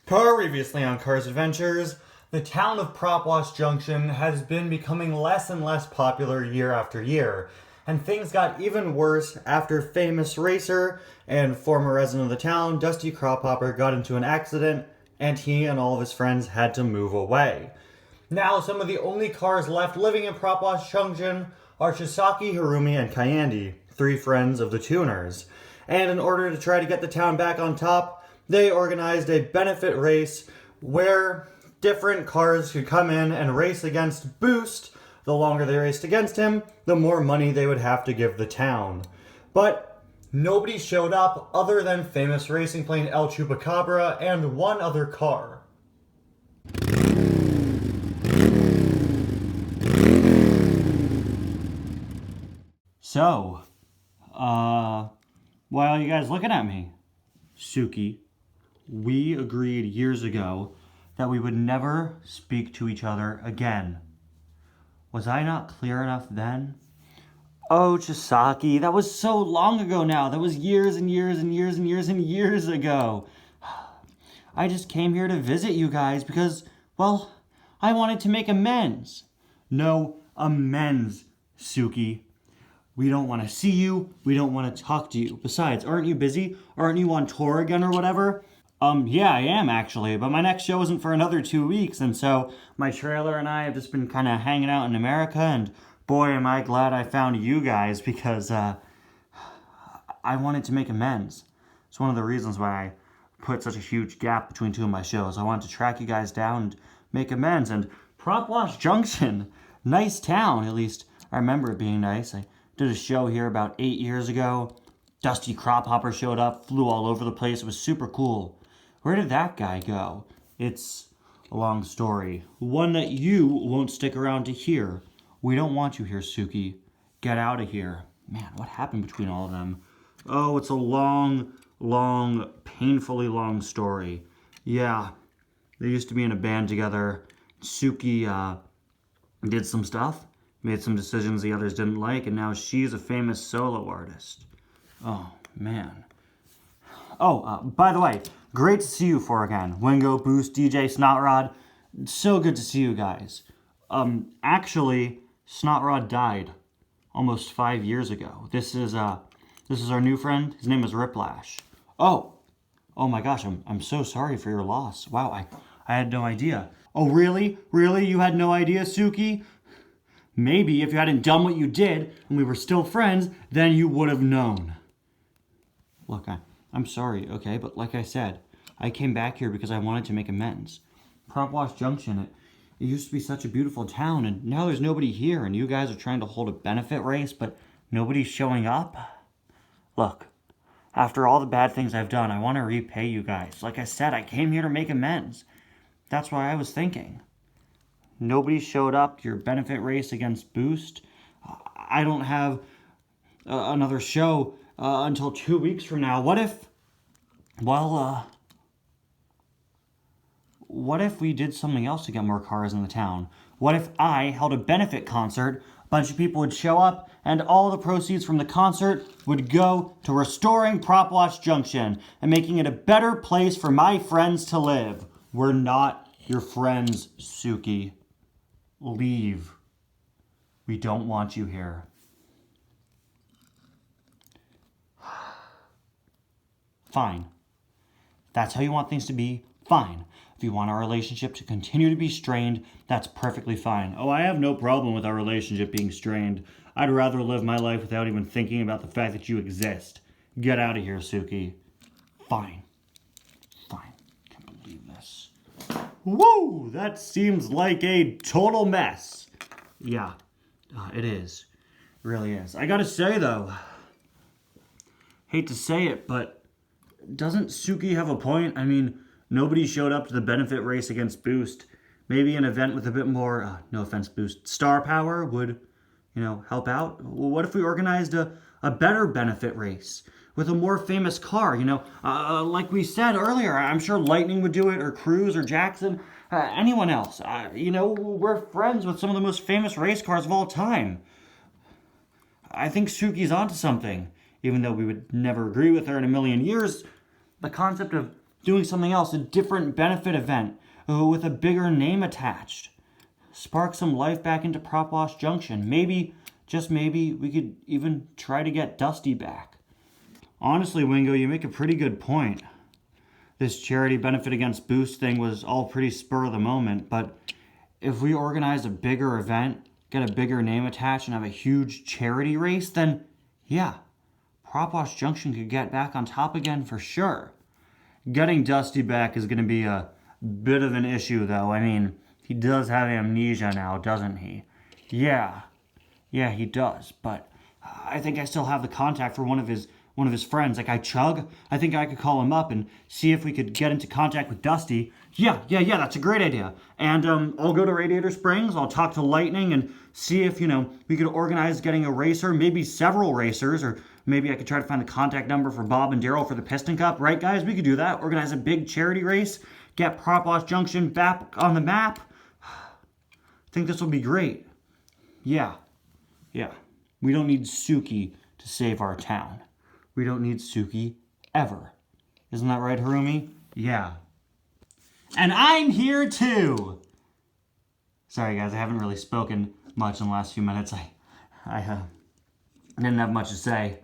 Previously on Cars Adventures, the town of Prop Wash Junction has been becoming less and less popular year after year, and things got even worse after famous racer and former resident of the town, Dusty Crophopper, got into an accident, and he and all of his friends had to move away. Now, some of the only cars left living in Prop Wash Junction are Chisaki, Harumi, and Kayandi, three friends of the Tuners. And in order to try to get the town back on top, they organized a benefit race where different cars could come in and race against Boost. The longer they raced against him, the more money they would have to give the town. But nobody showed up other than famous racing plane El Chupacabra and one other car. So, why are you guys looking at me? Suki, we agreed years ago that we would never speak to each other again. Was I not clear enough then? Oh, Chisaki, that was so long ago now. That was years and years and years and years and years ago. I just came here to visit you guys because, well, I wanted to make amends. No amends, Suki. We don't want to see you. We don't want to talk to you. Besides, aren't you busy? Aren't you on tour again or whatever? Yeah, I am actually, but my next show isn't for another 2 weeks, and so my trailer and I have just been kind of hanging out in America, and boy, am I glad I found you guys because, I wanted to make amends. It's one of the reasons why I put such a huge gap between two of my shows. I wanted to track you guys down and make amends, and Prop Wash Junction, nice town, at least I remember it being nice. I did a show here about 8 years ago. Dusty Crophopper showed up, flew all over the place. It was super cool. Where did that guy go? It's a long story. One that you won't stick around to hear. We don't want you here, Suki. Get out of here. Man, what happened between all of them? Oh, it's a long, painfully long story. Yeah, they used to be in a band together. Suki, did some stuff. Made some decisions the others didn't like, and now she's a famous solo artist. Oh, man. Oh, by the way, great to see you four again. Wingo, Boost, DJ, Snotrod. So good to see you guys. Actually, Snotrod died almost 5 years ago. This is our new friend. His name is Riplash. Oh my gosh, I'm so sorry for your loss. Wow, I had no idea. Oh, really? Really? You had no idea, Suki? Maybe if you hadn't done what you did and we were still friends, then you would have known. Look, I'm sorry, okay? But like I said, I came back here because I wanted to make amends. Prop Wash Junction, it used to be such a beautiful town, and now there's nobody here, and you guys are trying to hold a benefit race, but nobody's showing up? Look, after all the bad things I've done, I want to repay you guys. Like I said, I came here to make amends. That's why I was thinking. Nobody showed up to your benefit race against Boost. I don't have another show until 2 weeks from now. What if we did something else to get more cars in the town? What if I held a benefit concert, a bunch of people would show up, and all the proceeds from the concert would go to restoring Prop Wash Junction and making it a better place for my friends to live? We're not your friends, Suki. Leave. We don't want you here. Fine. If that's how you want things to be, fine. If you want our relationship to continue to be strained, that's perfectly fine. Oh, I have no problem with our relationship being strained. I'd rather live my life without even thinking about the fact that you exist. Get out of here, Suki. Fine. Can't believe this. Woo! That seems like a total mess. Yeah, it is. It really is. I gotta say, though, hate to say it, but doesn't Suki have a point? I mean, nobody showed up to the benefit race against Boost. Maybe an event with a bit more, no offense, Boost, star power would, help out. Well, what if we organized a better benefit race with a more famous car? Like we said earlier, I'm sure Lightning would do it, or Cruz, or Jackson, anyone else. We're friends with some of the most famous race cars of all time. I think Suki's onto something. Even though we would never agree with her in a million years, the concept of doing something else, a different benefit event with a bigger name attached. Spark some life back into Prop Wash Junction. Maybe, just maybe, we could even try to get Dusty back. Honestly, Wingo, you make a pretty good point. This charity benefit against Boost thing was all pretty spur of the moment, but if we organize a bigger event, get a bigger name attached, and have a huge charity race, then yeah, Prop Wash Junction could get back on top again for sure. Getting Dusty back is going to be a bit of an issue, though. I mean, he does have amnesia now, doesn't he? Yeah, he does, but I think I still have the contact for one of his friends, like Chug. I think I could call him up and see if we could get into contact with Dusty. Yeah, that's a great idea. And I'll go to Radiator Springs, I'll talk to Lightning and see if, we could organize getting a racer, maybe several racers, or maybe I could try to find the contact number for Bob and Daryl for the Piston Cup. Right, guys? We could do that. Organize a big charity race, get Prop Wash Junction back on the map. I think this will be great. Yeah. We don't need Suki to save our town. We don't need Suki ever. Isn't that right, Harumi? Yeah. And I'm here too! Sorry guys, I haven't really spoken much in the last few minutes. I didn't have much to say.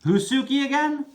Who's Suki again?